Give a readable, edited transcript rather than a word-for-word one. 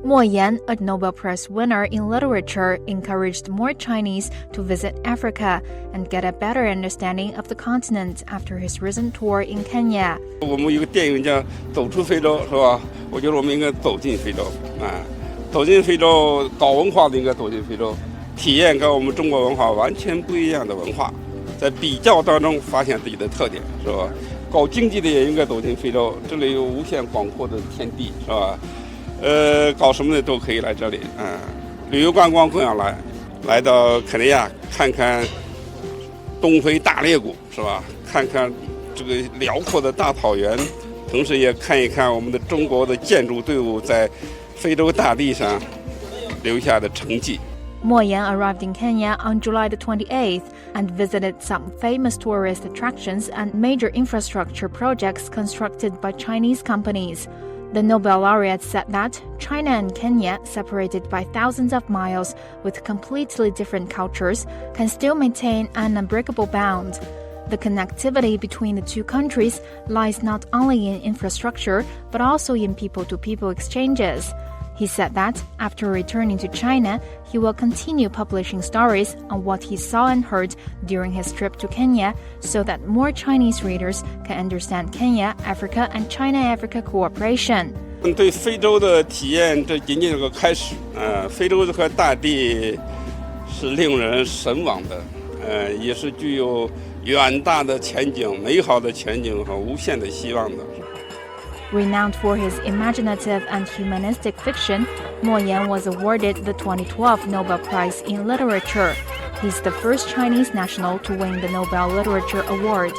Mo Yan, a Nobel Prize winner in literature, encouraged more Chinese to visit Africa and get a better understanding of the continent after his recent tour in Kenya. 我们有个电影叫《走出非洲》，是吧？我觉得我们应该走进非洲走进非洲，搞文化的应该走进非洲，体验跟我们中国文化完全不一样的文化，在比较当中发现自己的特点，是吧？搞经济的也应该走进非洲，这里有无限广阔的天地，是吧？搞什么的都可以来这里，旅游观光更要来到肯尼亚看看东非大裂谷，是吧？看看这个辽阔的大草原，同时也看一看我们的中国的建筑队伍在非洲大地上留下的成绩。Mo Yan arrived in Kenya on July the 28th and visited some famous tourist attractions and major infrastructure projects constructed by Chinese companies. The Nobel laureate said that China and Kenya, separated by thousands of miles with completely different cultures, can still maintain an unbreakable bond. The connectivity between the two countries lies not only in infrastructure, but also in people-to-people exchanges. He said that after returning to China, he will continue publishing stories on what he saw and heard during his trip to Kenya so that more Chinese readers can understand Kenya, Africa, and China-Africa cooperation. 对非洲的体验，这仅仅是个开始。非洲这块大地是令人神往的，也是具有远大的前景、美好的前景和无限的希望的。Renowned for his imaginative and humanistic fiction, Mo Yan was awarded the 2012 Nobel Prize in Literature. He's the first Chinese national to win the Nobel Literature Award.